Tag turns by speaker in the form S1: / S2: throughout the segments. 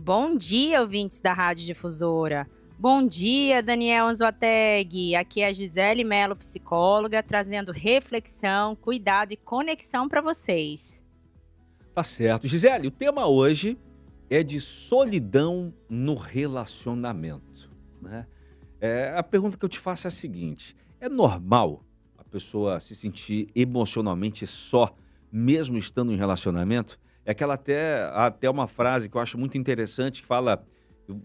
S1: Bom dia, ouvintes da Rádio Difusora. Bom dia, Daniel Anzoateg. Aqui é a Gisele Mello, psicóloga, trazendo reflexão, cuidado e conexão para vocês.
S2: Tá certo. Gisele, o tema hoje é de solidão no relacionamento, né? A pergunta que eu te faço é a seguinte: é normal a pessoa se sentir emocionalmente só, mesmo estando em relacionamento? É aquela até uma frase que eu acho muito interessante que fala,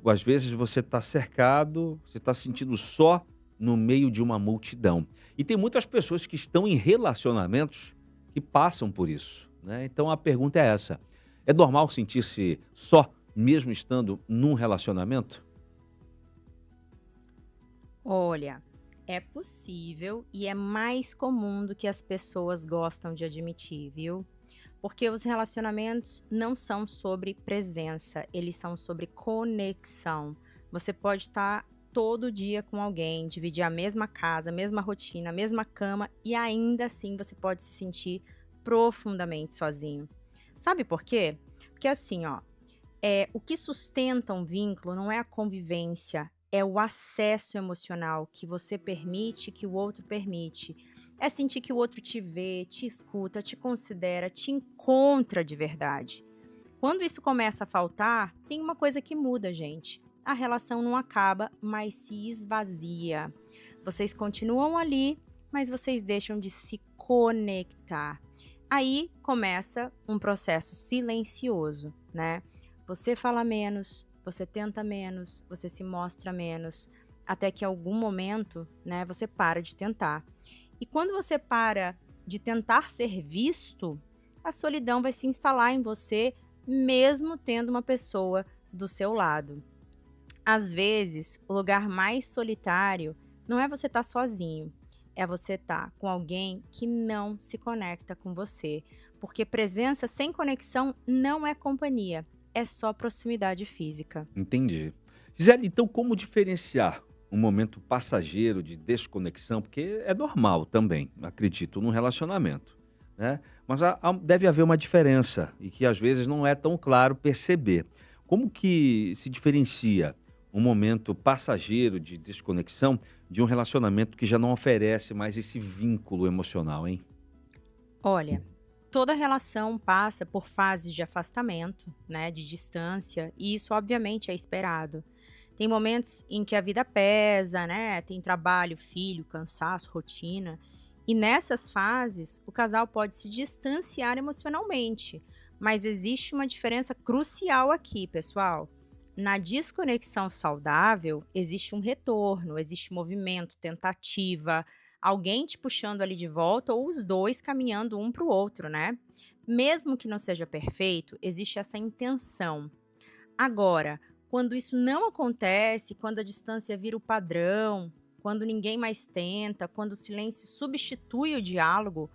S2: às vezes você está cercado, você está se sentindo só no meio de uma multidão. E tem muitas pessoas que estão em relacionamentos que passam por isso, né? Então a pergunta é essa: é normal sentir-se só, mesmo estando num relacionamento?
S1: Olha, é possível e é mais comum do que as pessoas gostam de admitir, viu? Porque os relacionamentos não são sobre presença, eles são sobre conexão. Você pode estar todo dia com alguém, dividir a mesma casa, a mesma rotina, a mesma cama e ainda assim você pode se sentir profundamente sozinho. Sabe por quê? Porque assim, ó, o que sustenta um vínculo não é a convivência, é o acesso emocional que você permite, que o outro permite. É sentir que o outro te vê, te escuta, te considera, te encontra de verdade. Quando isso começa a faltar, tem uma coisa que muda, gente. A relação não acaba, mas se esvazia. Vocês continuam ali, mas vocês deixam de se conectar. Aí começa um processo silencioso, né? Você fala menos, você tenta menos, você se mostra menos, até que em algum momento, né, você para de tentar. E quando você para de tentar ser visto, a solidão vai se instalar em você, mesmo tendo uma pessoa do seu lado. Às vezes, o lugar mais solitário não é você estar sozinho, é você estar com alguém que não se conecta com você, porque presença sem conexão não é companhia, é só proximidade física.
S2: Entendi. Gisele, então como diferenciar um momento passageiro de desconexão? Porque é normal também, acredito, num relacionamento, né? Mas deve haver uma diferença e que às vezes não é tão claro perceber. Como que se diferencia um momento passageiro de desconexão de um relacionamento que já não oferece mais esse vínculo emocional, hein?
S1: Olha, toda relação passa por fases de afastamento, né, de distância, e isso obviamente é esperado. Tem momentos em que a vida pesa, né? Tem trabalho, filho, cansaço, rotina. E nessas fases, o casal pode se distanciar emocionalmente. Mas existe uma diferença crucial aqui, pessoal. Na desconexão saudável, existe um retorno, existe movimento, tentativa, alguém te puxando ali de volta ou os dois caminhando um para o outro, né? Mesmo que não seja perfeito, existe essa intenção. Agora, quando isso não acontece, quando a distância vira o padrão, quando ninguém mais tenta, quando o silêncio substitui o diálogo,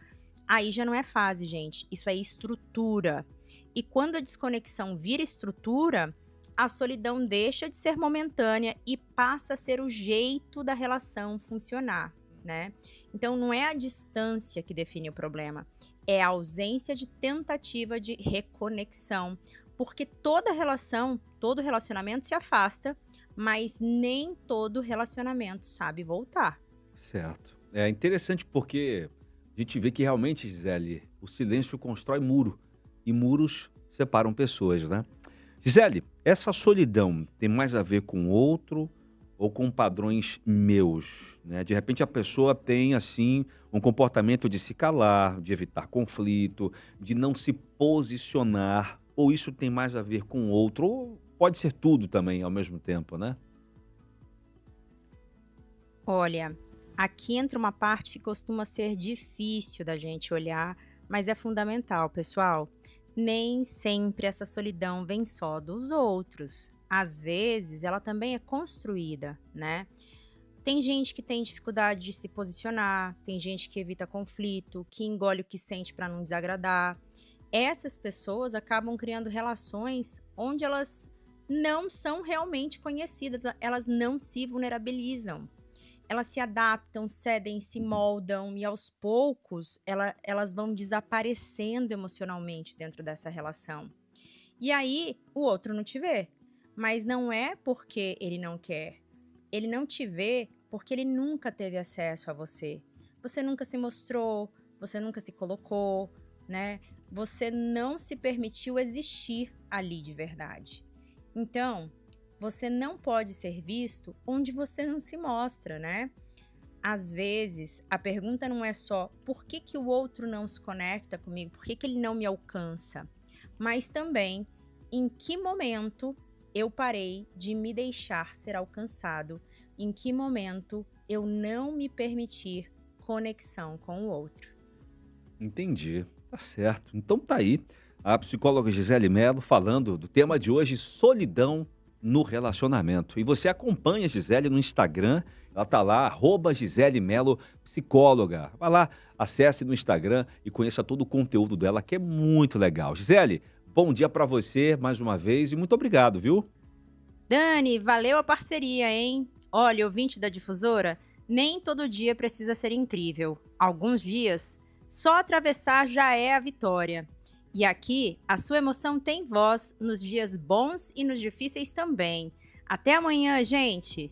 S1: aí já não é fase, gente. Isso é estrutura. E quando a desconexão vira estrutura, a solidão deixa de ser momentânea e passa a ser o jeito da relação funcionar, né? Então não é a distância que define o problema, é a ausência de tentativa de reconexão. Porque toda relação, todo relacionamento se afasta, mas nem todo relacionamento sabe voltar.
S2: Certo. É interessante porque a gente vê que realmente, Gisele, o silêncio constrói muro e muros separam pessoas, né? Gisele, essa solidão tem mais a ver com outro ou com padrões meus, né? De repente a pessoa tem assim um comportamento de se calar, de evitar conflito, de não se posicionar, ou isso tem mais a ver com outro, ou pode ser tudo também ao mesmo tempo, né?
S1: Olha, aqui entra uma parte que costuma ser difícil da gente olhar, mas é fundamental, pessoal. Nem sempre essa solidão vem só dos outros. Às vezes, ela também é construída, né? Tem gente que tem dificuldade de se posicionar, tem gente que evita conflito, que engole o que sente para não desagradar. Essas pessoas acabam criando relações onde elas não são realmente conhecidas, elas não se vulnerabilizam. Elas se adaptam, cedem, se moldam e aos poucos elas vão desaparecendo emocionalmente dentro dessa relação. E aí o outro não te vê. Mas não é porque ele não quer. Ele não te vê porque ele nunca teve acesso a você. Você nunca se mostrou, você nunca se colocou, né? Você não se permitiu existir ali de verdade. Então, você não pode ser visto onde você não se mostra, né? Às vezes, a pergunta não é só por que que o outro não se conecta comigo, por que que ele não me alcança, mas também em que momento eu parei de me deixar ser alcançado, em que momento eu não me permitir conexão com o outro.
S2: Entendi, tá certo. Então tá aí a psicóloga Gisele Mello falando do tema de hoje, solidão no relacionamento. E você acompanha a Gisele no Instagram, ela tá lá, Gisele Mello Psicóloga. Vai lá, acesse no Instagram e conheça todo o conteúdo dela, que é muito legal. Gisele, bom dia pra você mais uma vez e muito obrigado, viu?
S1: Dani, valeu a parceria, hein? Olha, ouvinte da difusora, nem todo dia precisa ser incrível. Alguns dias, só atravessar já é a vitória. E aqui, a sua emoção tem voz nos dias bons e nos difíceis também. Até amanhã, gente!